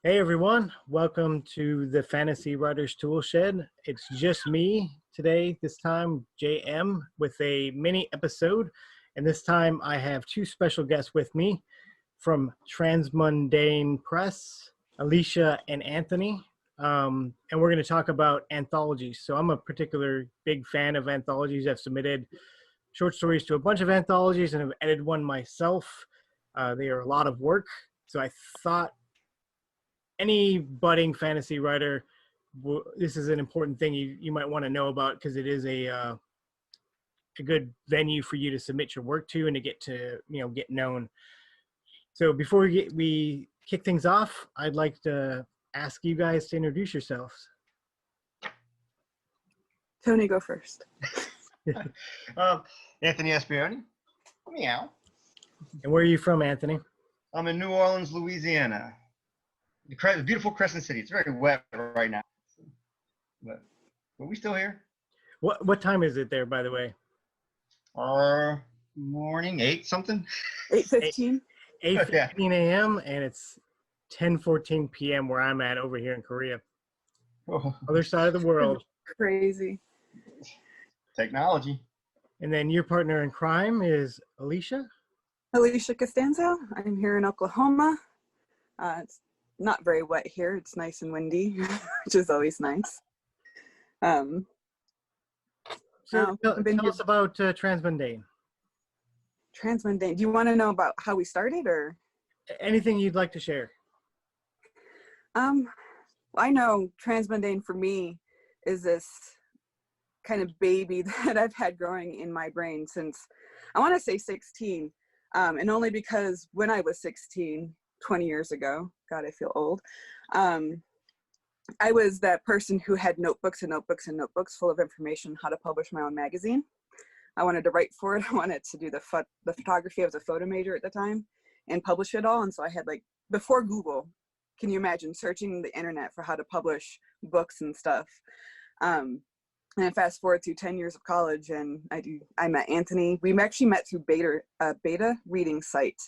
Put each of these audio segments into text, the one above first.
Hey everyone, welcome to the Fantasy Writers Toolshed. It's just me today, this time JM, with a mini episode. And this time I have two special guests with me from Transmundane Press, Alicia and Anthony. And we're going to talk about anthologies. So I'm a particular big fan of anthologies. I've submitted short stories to a bunch of anthologies and have edited one myself. They are a lot of work. So I thought any budding fantasy writer, this is an important thing you might want to know about, because it is a good venue for you to submit your work to and to get known. So before we kick things off, I'd like to ask you guys to introduce yourselves. Tony, go first. Anthony Espioni. Meow. And where are you from, Anthony? I'm in New Orleans, Louisiana. The beautiful Crescent City. It's very wet right now, but we still here. What time is it there, by the way? Morning, 8 something. 8:15. 8:15 a.m. and it's 10:14 p.m. where I'm at over here in Korea. Oh. Other side of the world. Crazy. Technology. And then your partner in crime is Alicia? Alicia Costanzo. I'm here in Oklahoma. It's not very wet here. It's nice and windy, which is always nice. So tell us about Transmundane. Transmundane. Do you want to know about how we started, or anything you'd like to share? I know Transmundane for me is this kind of baby that I've had growing in my brain since, I want to say 16. And only because when I was 16, 20 years ago, God, I feel old, I was that person who had notebooks and notebooks and notebooks full of information how to publish my own magazine. I wanted to write for it. I wanted to do the photography. I was a photo major at the time, and publish it all. And so I had, like, before Google, can you imagine searching the internet for how to publish books and stuff? And I fast forward through 10 years of college, and I met Anthony. We actually met through beta reading site,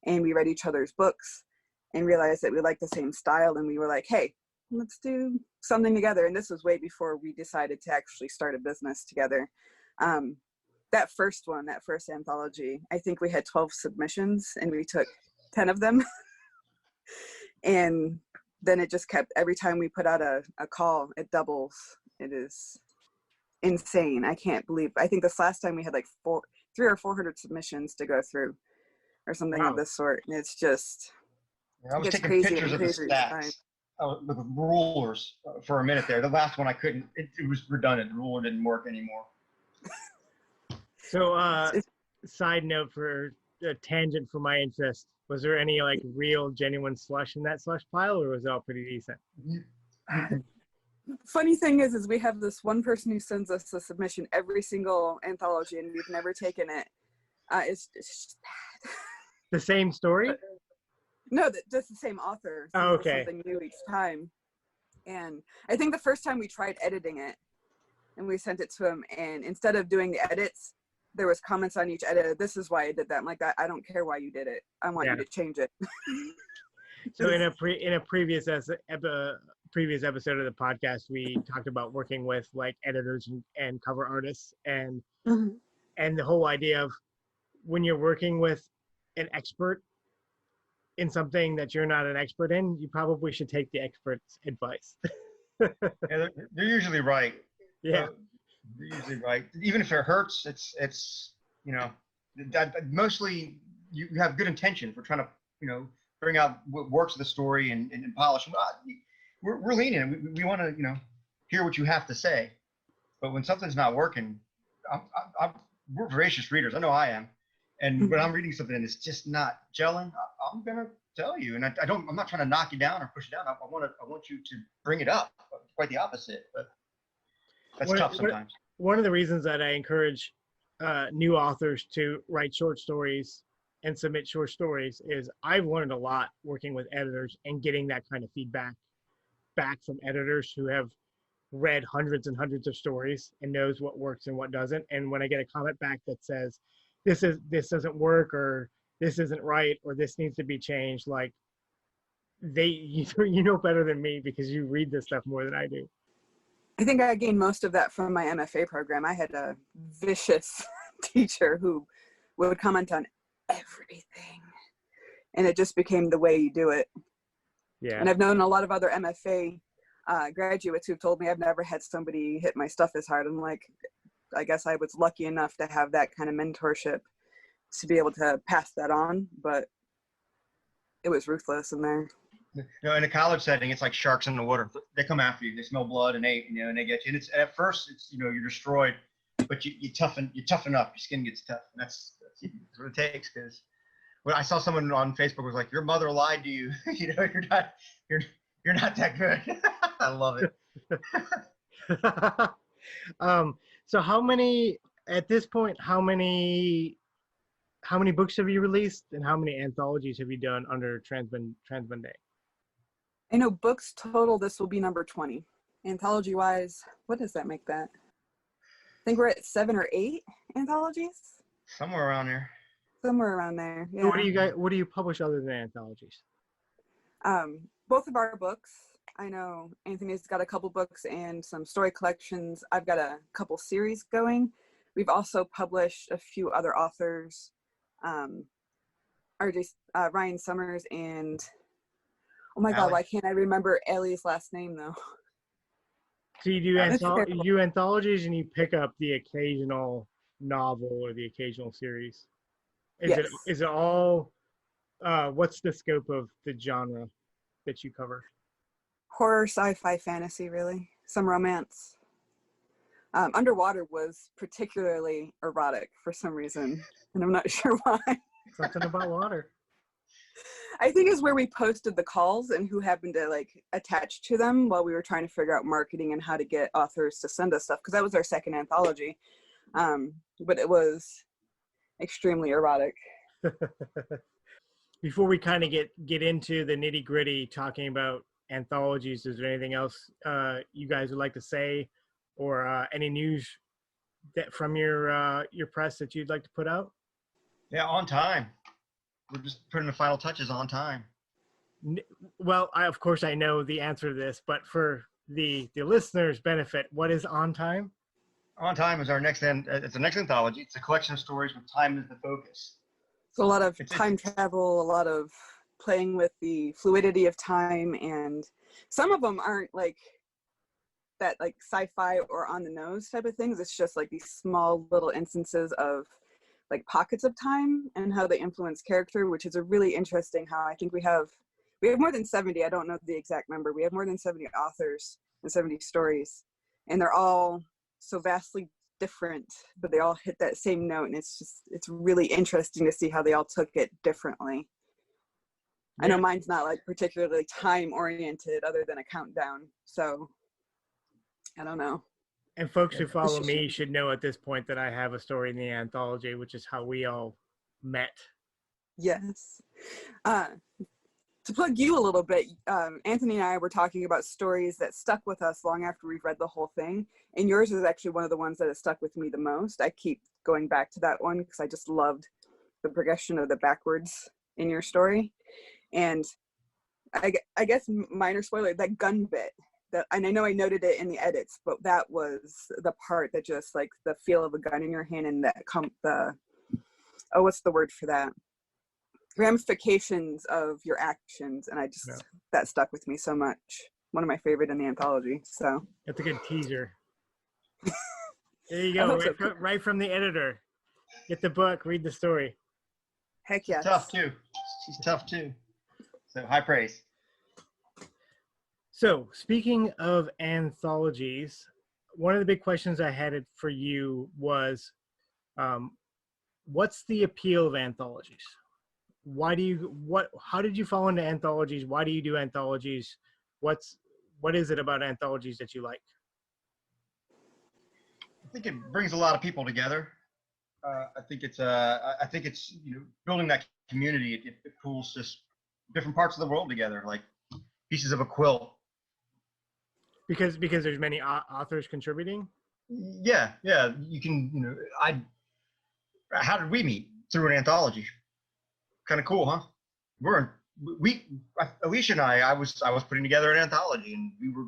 and we read each other's books and realized that we liked the same style. And we were like, hey, let's do something together. And this was way before we decided to actually start a business together. That first anthology, I think we had 12 submissions and we took 10 of them. And then it just kept, every time we put out a call, it doubles. It is insane. I can't believe, I think this last time we had like 300 or 400 submissions to go through, or something of this sort. And it's just, I was taking pictures of the stats with rulers for a minute there. The last one I couldn't, it was redundant. The ruler didn't work anymore. So side note, for a tangent for my interest, was there any like real genuine slush in that slush pile, or was it all pretty decent? Funny thing is we have this one person who sends us a submission every single anthology, and we've never taken it. It's just bad. The same story? No, just the same author. So okay. Something new each time. And I think the first time we tried editing it, and we sent it to him, and instead of doing the edits, there was comments on each edit. This is why I did that. I'm like, I don't care why you did it. I want you to change it. So in a previous episode of the podcast, we talked about working with like editors and cover artists, and and the whole idea of when you're working with an expert in something that you're not an expert in, you probably should take the expert's advice. Yeah, they're usually right. Yeah, they're usually right. Even if it hurts, it's mostly you have good intention for trying to bring out what works of the story and polish. We're lenient. We want to hear what you have to say, but when something's not working, we're voracious readers. I know I am. And when I'm reading something and it's just not gelling, I'm gonna tell you. And I'm not trying to knock you down or push you down. I want you to bring it up. Quite the opposite, but that's tough sometimes. One of the reasons that I encourage new authors to write short stories and submit short stories is I've learned a lot working with editors and getting that kind of feedback back from editors who have read hundreds and hundreds of stories and knows what works and what doesn't. And when I get a comment back that says, this doesn't work, or this isn't right, or this needs to be changed, like you know better than me because you read this stuff more than I do. I think I gained most of that from my MFA program. I had a vicious teacher who would comment on everything, and it just became the way you do it. Yeah. And I've known a lot of other MFA graduates who've told me I've never had somebody hit my stuff as hard. I'm like, I guess I was lucky enough to have that kind of mentorship to be able to pass that on, but it was ruthless in there. You know, in a college setting, it's like sharks in the water. They come after you. They smell blood, and they get you. And it's at first, it's you're destroyed, but you toughen up. Your skin gets tough, and that's what it takes. Because when I saw someone on Facebook was like, "Your mother lied to you. You're not that good." I love it. So how many at this point? How many books have you released, and how many anthologies have you done under Transmundane? I know books total, this will be number 20. Anthology wise, what does that make that? I think we're at 7 or 8 anthologies. Somewhere around there. Somewhere around there. Yeah. So what do you publish other than anthologies? Both of our books. I know Anthony's got a couple books and some story collections. I've got a couple series going. We've also published a few other authors, Ryan Summers and, oh my God, why can't I remember Ellie's last name though? So you do anthologies, and you pick up the occasional novel or the occasional series. Is it all? What's the scope of the genre that you cover? Horror, sci-fi, fantasy, really. Some romance. Underwater was particularly erotic for some reason, and I'm not sure why. Something about water. I think is where we posted the calls and who happened to like attach to them while we were trying to figure out marketing and how to get authors to send us stuff, because that was our second anthology, but it was extremely erotic. Before we kind of get into the nitty gritty talking about anthologies, is there anything else you guys would like to say, or any news that from your press that you'd like to put out? Yeah, on time. We're just putting the final touches on time. Well, of course I know the answer to this, but for the listeners' benefit, what is On Time? On Time is our next it's the next anthology. It's a collection of stories with time as the focus. So a lot of time travel, a lot of playing with the fluidity of time, and some of them aren't like that, like sci-fi or on the nose type of things. It's just like these small little instances of like pockets of time and how they influence character, which is a really interesting how I think we have more than 70. I don't know the exact number. We have more than 70 authors and 70 stories, and they're all so vastly different, but they all hit that same note. And it's really interesting to see how they all took it differently. Yeah. I know mine's not like particularly time oriented other than a countdown. So I don't know. And folks who follow me should know at this point that I have a story in the anthology, which is how we all met. Yes. To plug you a little bit, Anthony and I were talking about stories that stuck with us long after we've read the whole thing. And yours is actually one of the ones that has stuck with me the most. I keep going back to that one because I just loved the progression of the backwards in your story. And I guess minor spoiler, that gun bit. And I know I noted it in the edits, but that was the part that just like the feel of a gun in your hand and what's the word for that? Ramifications of your actions. And that stuck with me so much. One of my favorite in the anthology. So that's a good teaser. There you go. Right from the editor. Get the book, read the story. Heck yes. Tough too. She's tough too. So high praise. So speaking of anthologies, one of the big questions I had for you was, what's the appeal of anthologies? How did you fall into anthologies? Why do you do anthologies? What is it about anthologies that you like? I think it brings a lot of people together. I think it's building that community. It pulls just different parts of the world together, like pieces of a quilt. Because there's many authors contributing. Yeah. You can, how did we meet? Through an anthology. Kind of cool, huh? We're Alicia and I was putting together an anthology, and we were,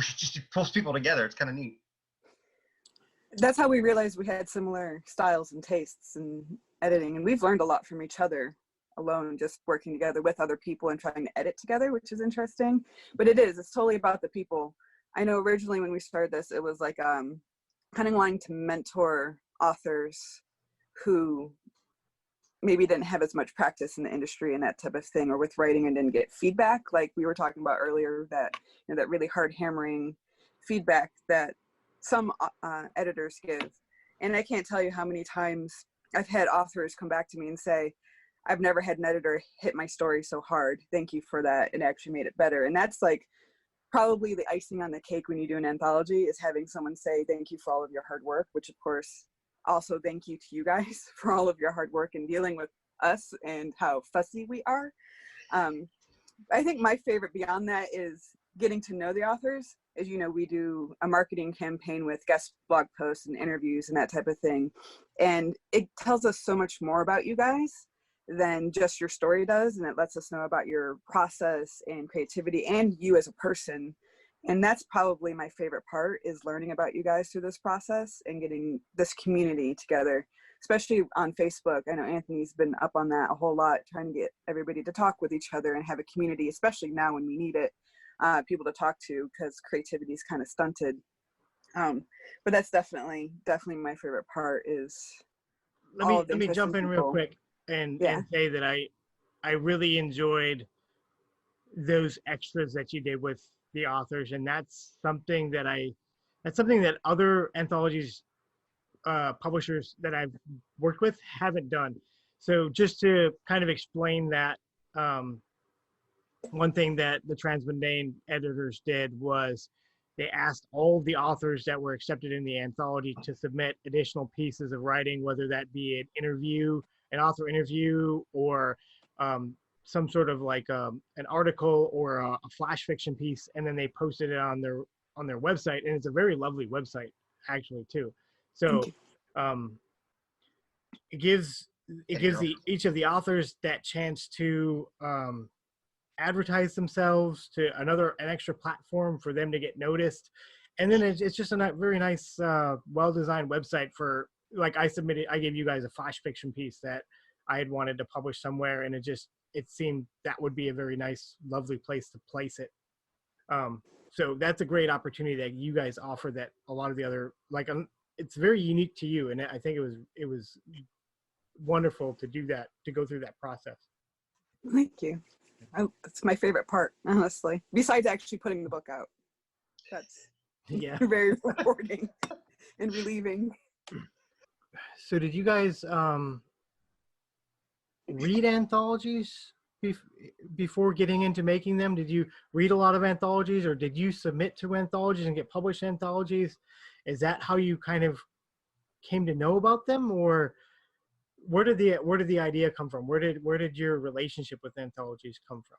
just pulls people together. It's kind of neat. That's how we realized we had similar styles and tastes in editing, and we've learned a lot from each other alone, just working together with other people and trying to edit together, which is interesting. But it's totally about the people. I know originally when we started this, it was like kind of wanting to mentor authors who maybe didn't have as much practice in the industry and that type of thing, or with writing and didn't get feedback, like we were talking about earlier, that that really hard hammering feedback that some editors give. And I can't tell you how many times I've had authors come back to me and say, I've never had an editor hit my story so hard. Thank you for that. It actually made it better. And that's like probably the icing on the cake when you do an anthology, is having someone say thank you for all of your hard work, which of course also thank you to you guys for all of your hard work in dealing with us and how fussy we are. I think my favorite beyond that is getting to know the authors. As you know, we do a marketing campaign with guest blog posts and interviews and that type of thing. And it tells us so much more about you guys than just your story does. And it lets us know about your process and creativity and you as a person. And that's probably my favorite part, is learning about you guys through this process and getting this community together, especially on Facebook. I know Anthony's been up on that a whole lot, trying to get everybody to talk with each other and have a community, especially now when we need it, people to talk to, because creativity is kind of stunted. But that's definitely my favorite part, is let me jump in real quick and say that I really enjoyed those extras that you did with the authors, and that's something that other anthologies publishers that I've worked with haven't done. So just to kind of explain that, one thing that the Transmundane editors did was they asked all the authors that were accepted in the anthology to submit additional pieces of writing, whether that be an author interview, or some sort of like an article or a flash fiction piece, and then they posted it on their website, and it's a very lovely website actually too. So it gives each of the authors that chance to advertise themselves to an extra platform for them to get noticed. And then it's just a very nice well-designed website for, like, I gave you guys a flash fiction piece that I had wanted to publish somewhere, and it seemed that would be a very nice, lovely place to place it. So that's a great opportunity that you guys offer that a lot of the other, like, it's very unique to you. And I think it was wonderful to do that, to go through that process. Thank you. That's my favorite part, honestly, besides actually putting the book out. That's very rewarding and relieving. So did you guys read anthologies before getting into making them? Did you read a lot of anthologies, or did you submit to anthologies and get published anthologies? Is that how you kind of came to know about them, or where did the idea come from? Where did your relationship with anthologies come from?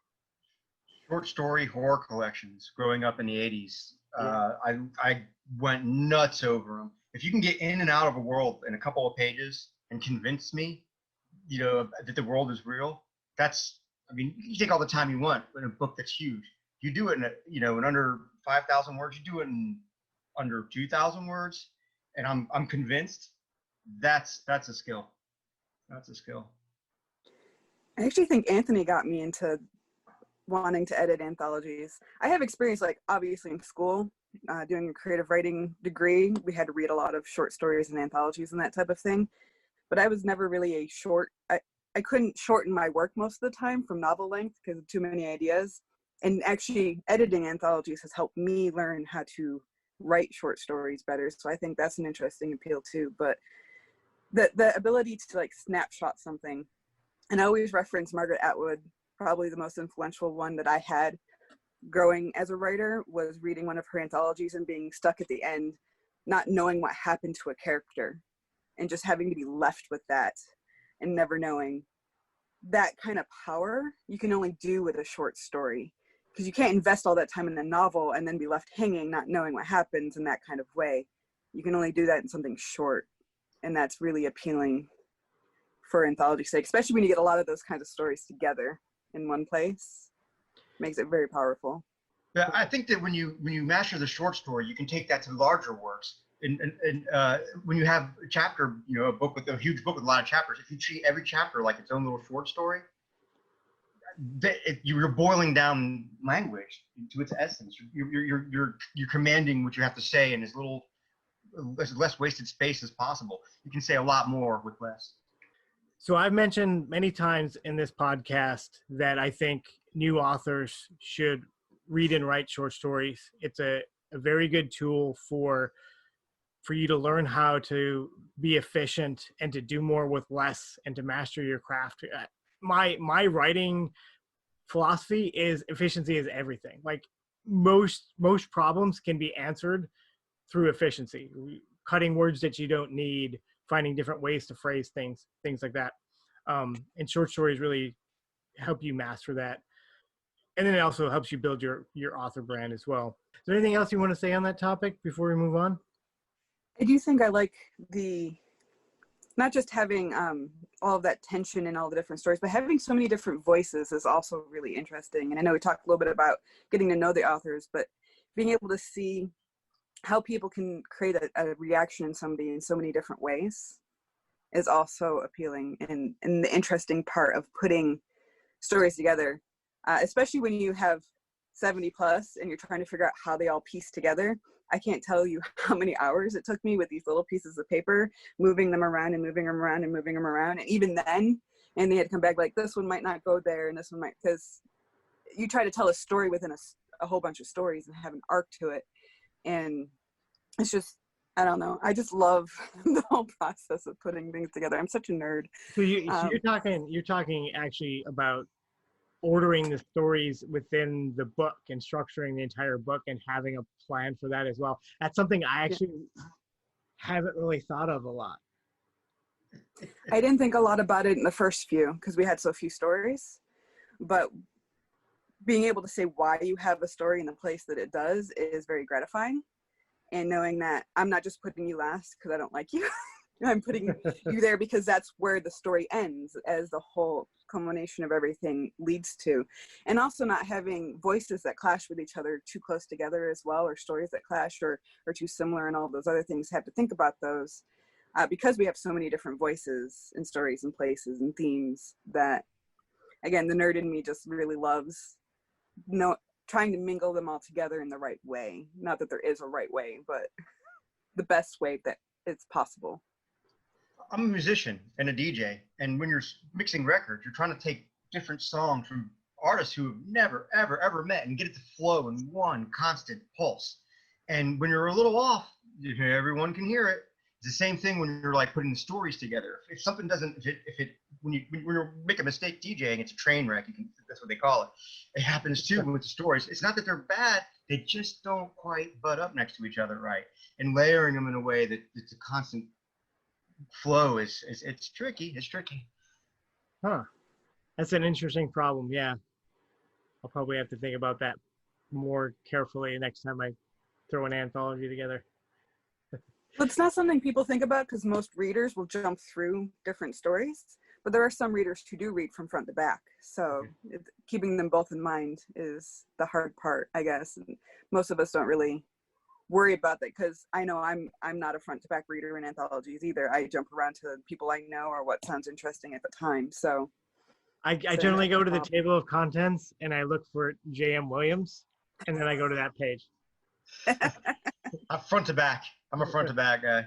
Short story horror collections. Growing up in the 80s, I went nuts over them. If you can get in and out of a world in a couple of pages and convince me, that the world is real, you take all the time you want in a book that's huge. You do it in under 5,000 words. You do it in under 2,000 words, and I'm convinced that's a skill. That's a skill. I actually think Anthony got me into wanting to edit anthologies. I have experience, like, obviously in school, doing a creative writing degree. We had to read a lot of short stories and anthologies and that type of thing. But I was never really I couldn't shorten my work most of the time from novel length because of too many ideas. And actually editing anthologies has helped me learn how to write short stories better. So I think that's an interesting appeal too. But the ability to, like, snapshot something, and I always reference Margaret Atwood, probably the most influential one that I had growing as a writer, was reading one of her anthologies and being stuck at the end, not knowing what happened to a character, and just having to be left with that and never knowing. That kind of power you can only do with a short story, because you can't invest all that time in a novel and then be left hanging, not knowing what happens in that kind of way. You can only do that in something short. And that's really appealing for anthology's sake, especially when you get a lot of those kinds of stories together. in one place makes it very powerful. Yeah, I think that when you master the short story, you can take that to larger works. And when you have a chapter, a huge book with a lot of chapters, if you treat every chapter like its own little short story, you're boiling down language to its essence. You're commanding what you have to say in as less wasted space as possible. You can say a lot more with less. So I've mentioned many times in this podcast that I think new authors should read and write short stories. It's a very good tool for you to learn how to be efficient and to do more with less and to master your craft. My writing philosophy is efficiency is everything. Like most problems can be answered through efficiency, cutting words that you don't need, finding different ways to phrase things like that. And short stories really help you master that. And then it also helps you build your author brand as well. Is there anything else you want to say on that topic before we move on? I do think I like not just having all of that tension and all the different stories, but having so many different voices is also really interesting. And I know we talked a little bit about getting to know the authors, but being able to see how people can create a reaction in somebody in so many different ways is also appealing and the interesting part of putting stories together, especially when you have 70 plus and you're trying to figure out how they all piece together. I can't tell you how many hours it took me with these little pieces of paper, moving them around and moving them around and moving them around. And even then, and they had to come back like, this one might not go there and this one might, because you try to tell a story within a whole bunch of stories and have an arc to it. And it's just, I don't know. I just love the whole process of putting things together. I'm such a nerd. So you're talking actually about ordering the stories within the book and structuring the entire book and having a plan for that as well. That's something I actually haven't really thought of a lot. I didn't think a lot about it in the first few because we had so few stories, but being able to say why you have a story in the place that it does is very gratifying. And knowing that I'm not just putting you last because I don't like you. I'm putting you there because that's where the story ends, as the whole culmination of everything leads to. And also not having voices that clash with each other too close together as well, or stories that clash or too similar, and all those other things. Have to think about those because we have so many different voices and stories and places and themes that, again, the nerd in me just really loves trying to mingle them all together in the right way. Not that there is a right way, but the best way that it's possible. I'm a musician and a DJ, and when you're mixing records, you're trying to take different songs from artists who have never, ever met and get it to flow in one constant pulse. And when you're a little off, everyone can hear it. It's the same thing when you're like putting the stories together. If something doesn't, when you make a mistake DJing, it's a train wreck. That's what they call it. It happens too with the stories. It's not that they're bad; they just don't quite butt up next to each other right. And layering them in a way that it's a constant flow it's tricky. It's tricky. Huh. That's an interesting problem. Yeah. I'll probably have to think about that more carefully next time I throw an anthology together. Well, it's not something people think about because most readers will jump through different stories, but there are some readers who do read from front to back. So keeping them both in mind is the hard part, I guess. And most of us don't really worry about that because I know I'm not a front to back reader in anthologies either. I jump around to people I know or what sounds interesting at the time. So I generally go to the table of contents and I look for J.M. Williams, and then I go to that page. I'm front to back. I'm a front to back guy.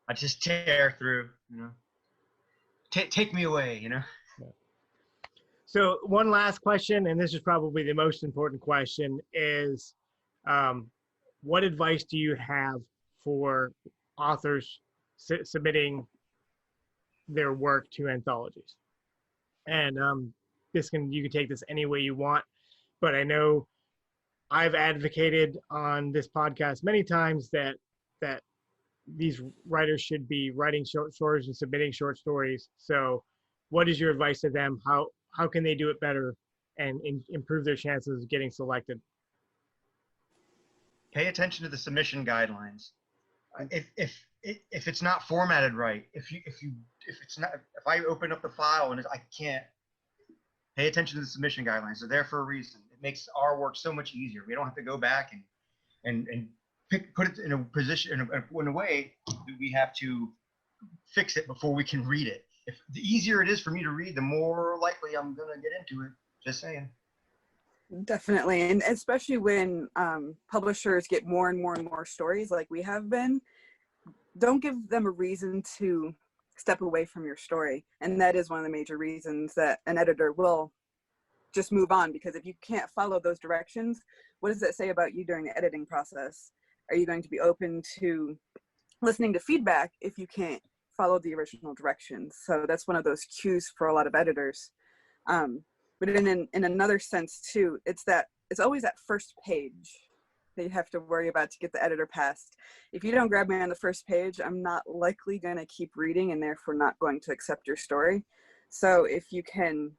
I just tear through, Take me away, So one last question, and this is probably the most important question, is what advice do you have for authors submitting their work to anthologies? And you can take this any way you want, but I know I've advocated on this podcast many times that these writers should be writing short stories and submitting short stories. So what is your advice to them? How can they do it better and improve their chances of getting selected? Pay attention to the submission guidelines. If it's not formatted right, if I open up the file and I can't Pay attention to the submission guidelines. They're there for a reason. It makes our work so much easier. We don't have to go back and put it in a position, in a way that we have to fix it before we can read it. If the easier it is for me to read, the more likely I'm going to get into it. Just saying. Definitely. And especially when publishers get more and more and more stories like we have been, don't give them a reason to step away from your story. And that is one of the major reasons that an editor will just move on, because if you can't follow those directions, what does that say about you during the editing process? Are you going to be open to listening to feedback if you can't follow the original directions? So that's one of those cues for a lot of editors. But in another sense too, it's always that first page that you have to worry about to get the editor past. If you don't grab me on the first page, I'm not likely going to keep reading and therefore not going to accept your story. So if you can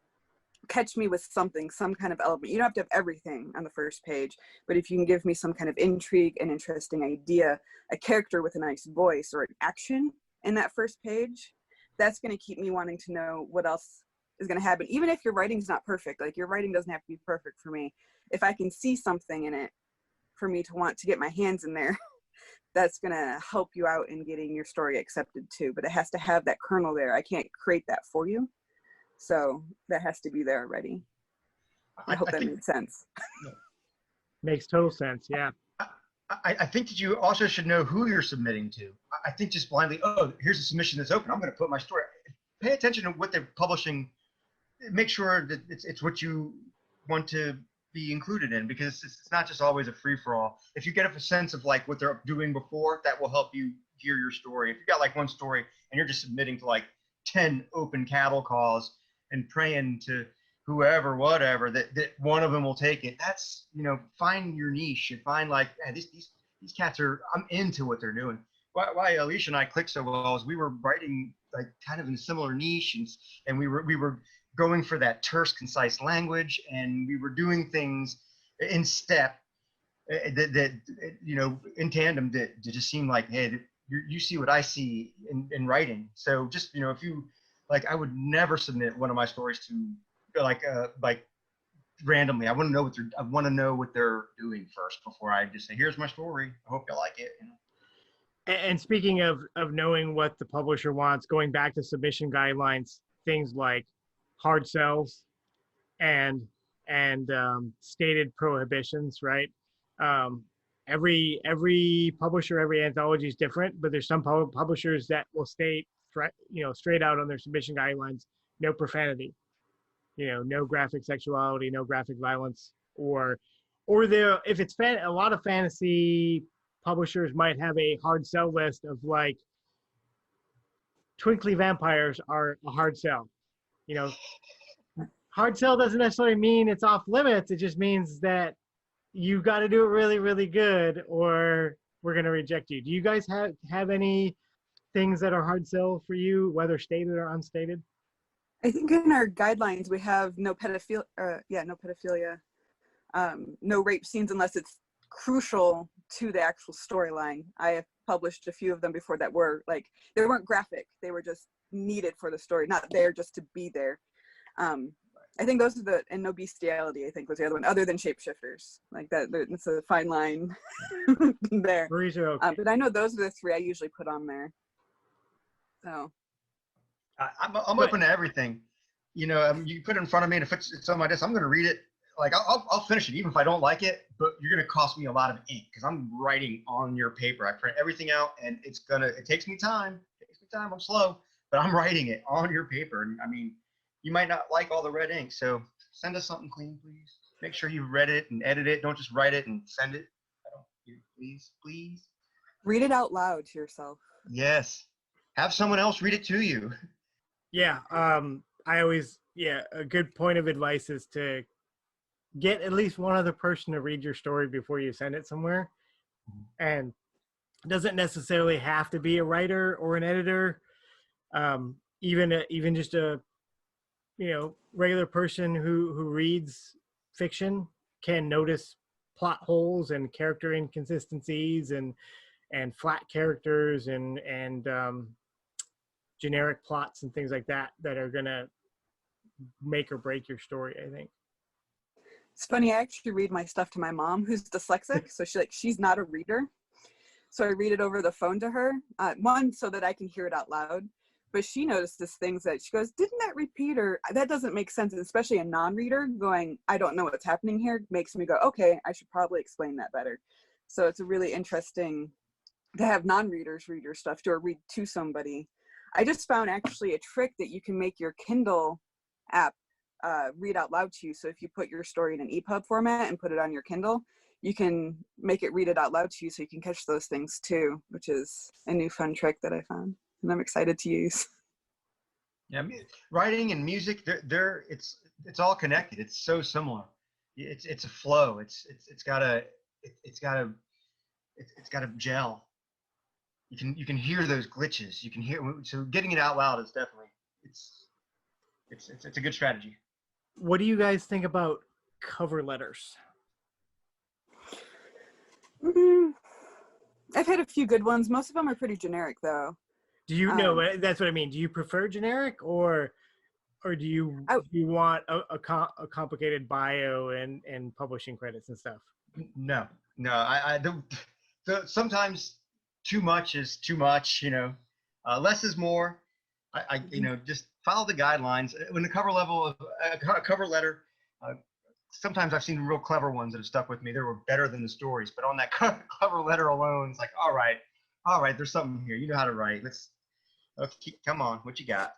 catch me with something, some kind of element, you don't have to have everything on the first page, but if you can give me some kind of intrigue, an interesting idea, a character with a nice voice, or an action in that first page, that's going to keep me wanting to know what else is going to happen. Even if your writing's not perfect, like your writing doesn't have to be perfect for me. If I can see something in it for me to want to get my hands in there, that's going to help you out in getting your story accepted too. But it has to have that kernel there. I can't create that for you. So that has to be there already. I hope that made sense. Makes total sense. Yeah. I think that you also should know who you're submitting to. I think just blindly, oh, here's a submission that's open, I'm going to put my story. Pay attention to what they're publishing. Make sure that it's what you want to be included in, because it's not just always a free-for-all. If you get a sense of like what they're doing before, that will help you gear your story. If you got like one story and you're just submitting to like 10 open cattle calls and praying to whoever, whatever, that one of them will take it, that's, find your niche and find like, these cats I'm into what they're doing. Why Alicia and I clicked so well is we were writing like kind of in similar niche, and we were going for that terse, concise language, and we were doing things in step that in tandem that just seemed like, hey, you see what I see in writing. So just if you like, I would never submit one of my stories to like randomly. I want to know what they're doing first before I just say, here's my story, I hope you like it. And speaking of knowing what the publisher wants, going back to submission guidelines, things like hard sells and stated prohibitions, right? Every publisher, every anthology is different, but there's some publishers that will state, straight out on their submission guidelines, no profanity, no graphic sexuality, no graphic violence, or if it's a lot of fantasy publishers might have a hard sell list of like twinkly vampires are a hard sell. Hard sell doesn't necessarily mean it's off limits. It just means that you got to do it really, really good, or we're going to reject you. Do you guys have any things that are hard sell for you, whether stated or unstated? I think in our guidelines we have no pedophilia, no rape scenes unless it's crucial to the actual storyline. I have published a few of them before that were like, they weren't graphic, they were just needed for the story, not there just to be there. I think those are and no bestiality, I think, was the other one, other than shapeshifters. Like that, it's a fine line there. Okay. But I know those are the three I usually put on there. So I'm open to everything. You put it in front of me, and if it's on my desk, I'm going to read it. Like I'll finish it even if I don't like it, but you're going to cost me a lot of ink because I'm writing on your paper. I print everything out, and it takes me time. I'm slow, but I'm writing it on your paper. And I mean, you might not like all the red ink, so send us something clean, please. Make sure you read it and edit it. Don't just write it and send it. Please. Read it out loud to yourself. Yes. Have someone else read it to you. Yeah. A good point of advice is to get at least one other person to read your story before you send it somewhere. And it doesn't necessarily have to be a writer or an editor. Even just a regular person who reads fiction can notice plot holes and character inconsistencies and flat characters and generic plots and things like that are gonna make or break your story, I think. It's funny, I actually read my stuff to my mom, who's dyslexic, so she's not a reader. So I read it over the phone to her, one, so that I can hear it out loud. But she notices things that she goes, didn't that repeat, or that doesn't make sense, especially a non-reader going, I don't know what's happening here, makes me go, okay, I should probably explain that better. So it's a really interesting to have non-readers read your stuff or read to somebody. I just found actually a trick that you can make your Kindle app read out loud to you. So if you put your story in an EPUB format and put it on your Kindle, you can make it read it out loud to you so you can catch those things too, which is a new fun trick that I found and I'm excited to use. Yeah, writing and music, it's all connected. It's so similar. It's a flow. It's got to gel. You can hear those glitches. You can hear, so getting it out loud is definitely it's a good strategy. What do you guys think about cover letters? I've had a few good ones. Most of them are pretty generic though. Do you know, that's what I mean. Do you prefer generic or do you want a complicated bio and publishing credits and stuff? No, I don't. Sometimes too much is too much, less is more. I just follow the guidelines. When the cover letter, sometimes I've seen real clever ones that have stuck with me. They were better than the stories, but on that cover letter alone, it's like, all right, there's something here. You know how to write. Come on, what you got?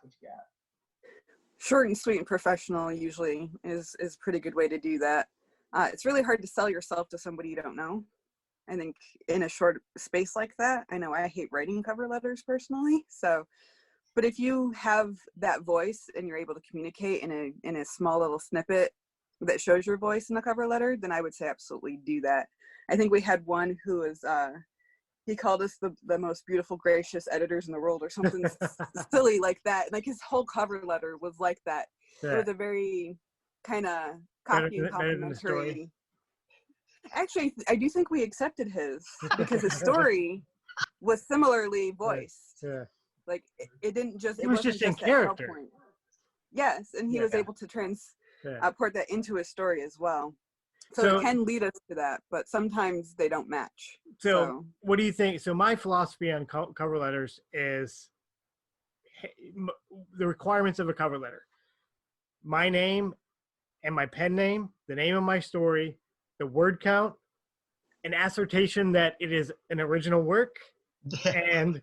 Short and sweet and professional usually is a pretty good way to do that. It's really hard to sell yourself to somebody you don't know. I think in a short space like that, I know I hate writing cover letters personally. But if you have that voice and you're able to communicate in a small little snippet that shows your voice in a cover letter, then I would say absolutely do that. I think we had one who was, he called us the most beautiful, gracious editors in the world or something silly like that. Like his whole cover letter was like that. Yeah. It was a very kind of cocky and complimentary. Actually, I do think we accepted his because his story was similarly voiced. Yeah. Like it didn't just, it was just in character. Yes, and he was able to transport that into his story as well. So it can lead us to that, but sometimes they don't match. So what do you think? So my philosophy on cover letters is the requirements of a cover letter: my name and my pen name, the name of my story, the word count, an assertion that it is an original work, and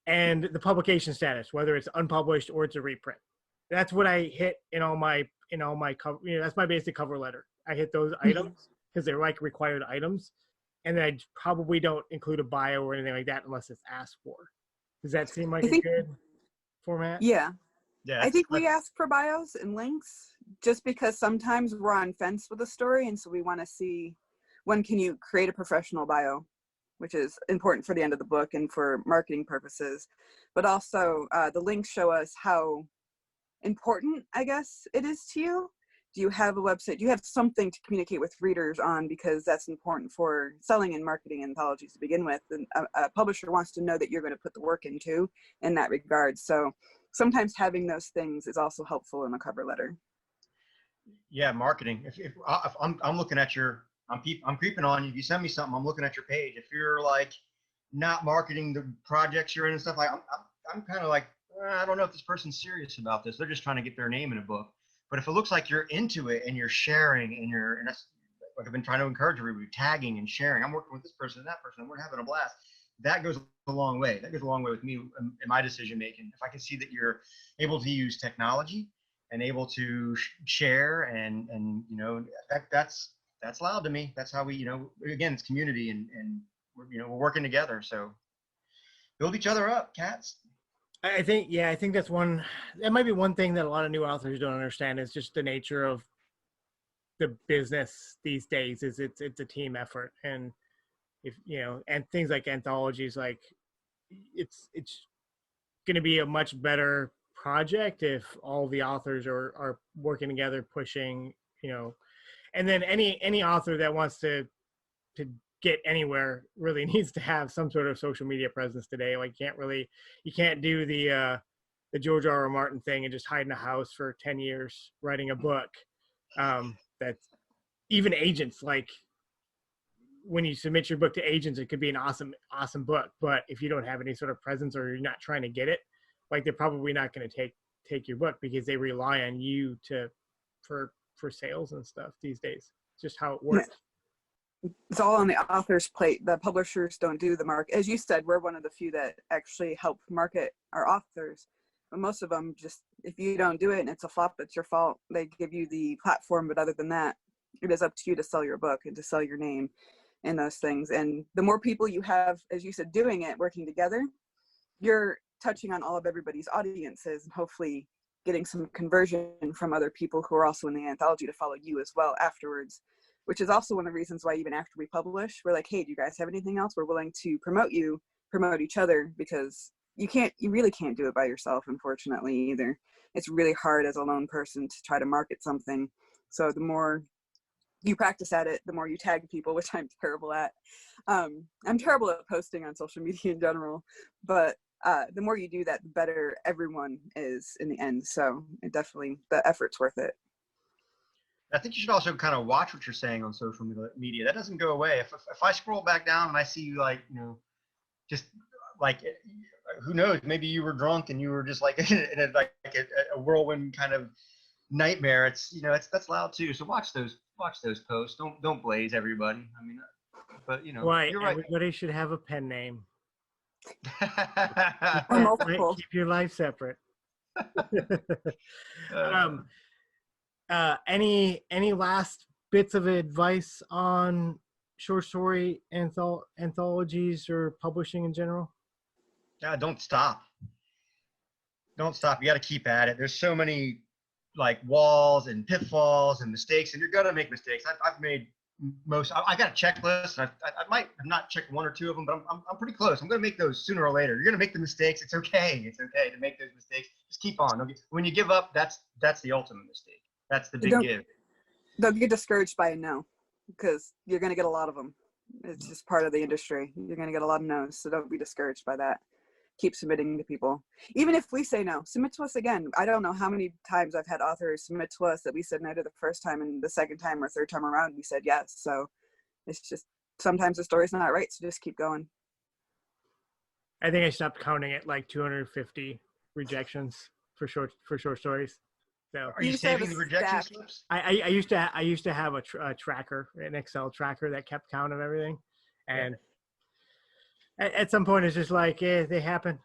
the publication status, whether it's unpublished or it's a reprint. That's what I hit in all my cover. That's my basic cover letter. I hit those items because they're like required items, and then I probably don't include a bio or anything like that unless it's asked for. Does that seem like a good format? Yeah. I think we ask for bios and links just because sometimes we're on fence with a story, and so we want to see when can you create a professional bio, which is important for the end of the book and for marketing purposes. But also the links show us how important, I guess, it is to you. Do you have a website? Do you have something to communicate with readers on? Because that's important for selling and marketing anthologies to begin with. And a publisher wants to know that you're going to put the work into in that regard. So sometimes having those things is also helpful in a cover letter. Yeah, marketing. If I'm looking at I'm creeping on you. If you send me something, I'm looking at your page. If you're like not marketing the projects you're in and stuff, I'm kind of like, I don't know if this person's serious about this. They're just trying to get their name in a book. But if it looks like you're into it and you're sharing and that's like I've been trying to encourage everybody, tagging and sharing. I'm working with this person and that person, and we're having a blast. That goes a long way. That goes a long way with me in my decision making. If I can see that you're able to use technology and able to share and that's loud to me. That's how we, again, it's community and we're working together. So build each other up, cats. I think that's that might be one thing that a lot of new authors don't understand is just the nature of the business these days is it's a team effort. And if, and things like anthologies, like it's going to be a much better project if all the authors are working together, pushing, and then any author that wants to get anywhere really needs to have some sort of social media presence today. Like you can't do the the George R.R. Martin thing and just hide in a house for 10 years writing a book. That's even agents, like when you submit your book to agents, it could be an awesome book, but if you don't have any sort of presence or you're not trying to get it, like they're probably not going to take your book because they rely on you for sales and stuff these days. It's just how it works. It's all on the author's plate. The publishers don't do the market. As you said, we're one of the few that actually help market our authors. But most of them just, if you don't do it and it's a flop, it's your fault. They give you the platform, but other than that, it is up to you to sell your book and to sell your name and those things. And the more people you have, as you said, doing it, working together, you're touching on all of everybody's audiences and hopefully getting some conversion from other people who are also in the anthology to follow you as well afterwards, which is also one of the reasons why even after we publish, we're like, hey, do you guys have anything else? We're willing to promote you, promote each other, because you really can't do it by yourself, unfortunately, either. It's really hard as a lone person to try to market something. So the more you practice at it, the more you tag people, which I'm terrible at. I'm terrible at posting on social media in general, but the more you do that, the better everyone is in the end. So it definitely, the effort's worth it. I think you should also kind of watch what you're saying on social media. That doesn't go away. If I scroll back down and I see you like, just like, who knows, maybe you were drunk and you were just like in a whirlwind kind of nightmare. It's, that's loud too. So watch those posts. Don't blaze everybody. I mean, but Why you're right. Everybody should have a pen name. Or multiple. Keep your life separate. Any last bits of advice on short story anthologies or publishing in general? Yeah, don't stop. You got to keep at it. There's so many like walls and pitfalls and mistakes, and you're gonna make mistakes. I've made most. I got a checklist. I might have not checked one or two of them, but I'm pretty close. I'm gonna make those sooner or later. You're gonna make the mistakes. It's okay. It's okay to make those mistakes. Just keep on. When you give up, that's the ultimate mistake. That's the big give. Don't get discouraged by a no, because you're gonna get a lot of them. It's just part of the industry. You're gonna get a lot of no's, so don't be discouraged by that. Keep submitting to people. Even if we say no, submit to us again. I don't know how many times I've had authors submit to us that we said no to the first time, and the second time or third time around we said yes. So it's just, sometimes the story's not right, so just keep going. I think I stopped counting at like 250 rejections for short stories. So are you saving the rejection slips? I used to have a tracker, an Excel tracker that kept count of everything, and at some point it's just like, they happen.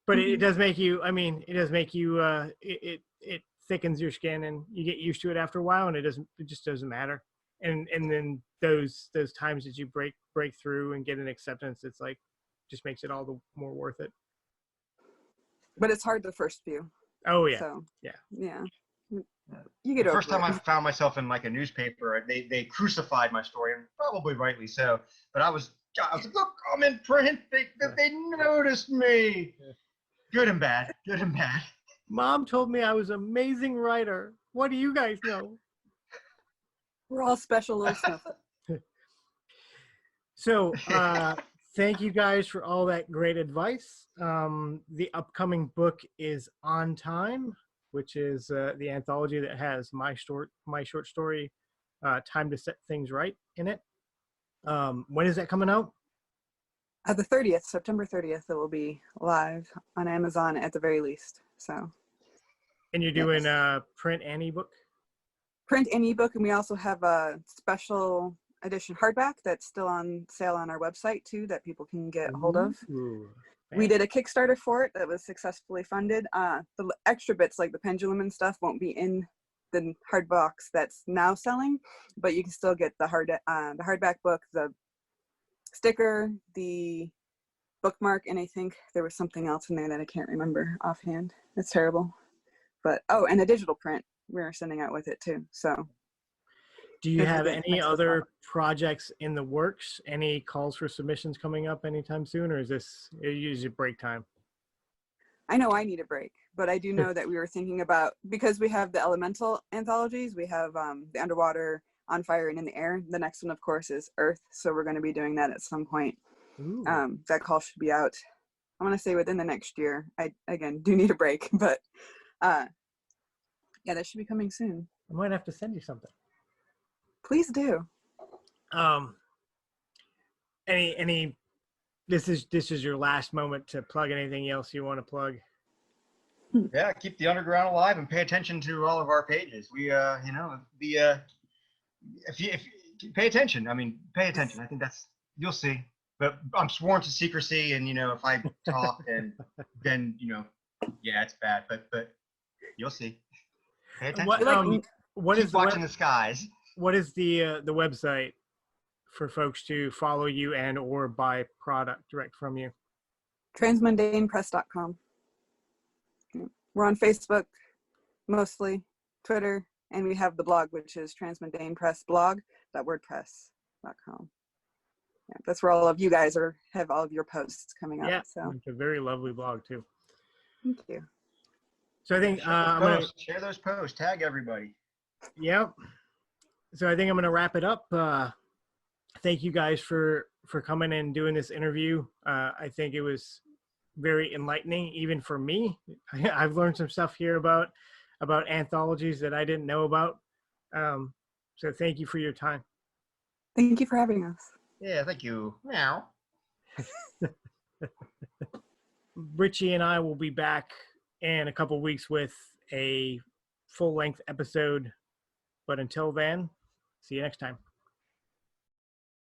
But it does make you. I mean, it does make you. It thickens your skin, and you get used to it after a while, and it just doesn't matter. And then those times that you break through and get an acceptance, it's like, just makes it all the more worth it. But it's hard the first few. Oh yeah. So, yeah. You get over it. The first time I found myself in like a newspaper, they crucified my story, and probably rightly so. But I was like, look, I'm in print. They noticed me. Good and bad. Mom told me I was an amazing writer. What do you guys know? We're all special little stuff. So thank you guys for all that great advice. The upcoming book is On Time, which is the anthology that has my short story, Time to Set Things Right, in it. When is that coming out? The 30th, September 30th, it will be live on Amazon at the very least. So. And you're doing print and ebook? Print and ebook, and we also have a special edition hardback that's still on sale on our website too, that people can get a hold of. Ooh, we did a Kickstarter for it that was successfully funded. The extra bits like the pendulum and stuff won't be in the hard box that's now selling, but you can still get the hardback book, the sticker, the bookmark, and I think there was something else in there that I can't remember offhand. It's terrible. But and a digital print we're sending out with it too. So do you have any other projects in the works? Any calls for submissions coming up anytime soon, or is this usually break time? I know I need a break, but I do know that we were thinking about, because we have the elemental anthologies, we have the underwater, on fire, and in the air. The next one, of course, is Earth. So we're going to be doing that at some point. That call should be out I want to say within the next year. I, again, do need a break, but yeah, that should be coming soon. I might have to send you something. Please do. This is your last moment to plug anything else you want to plug. Yeah, keep the underground alive and pay attention to all of our pages. We, if you pay attention, pay attention. I think you'll see. But I'm sworn to secrecy, and if I talk, then yeah, it's bad. But you'll see. Pay attention. What keep is watching the skies. What is the website for folks to follow you and or buy product direct from you? Transmundanepress.com. We're on Facebook, mostly, Twitter, and we have the blog, which is transmundanepressblog.wordpress.com. Yeah, that's where all of you guys have all of your posts coming up. Yeah, so it's a very lovely blog too. Thank you. So I think I'm gonna share those posts, tag everybody. Yep. So I think I'm gonna wrap it up. Thank you guys for coming and doing this interview. I think it was very enlightening, even for me. I've learned some stuff here about anthologies that I didn't know about. So thank you for your time. Thank you for having us. Yeah, thank you. Meow. Richie and I will be back in a couple weeks with a full-length episode. But until then, see you next time.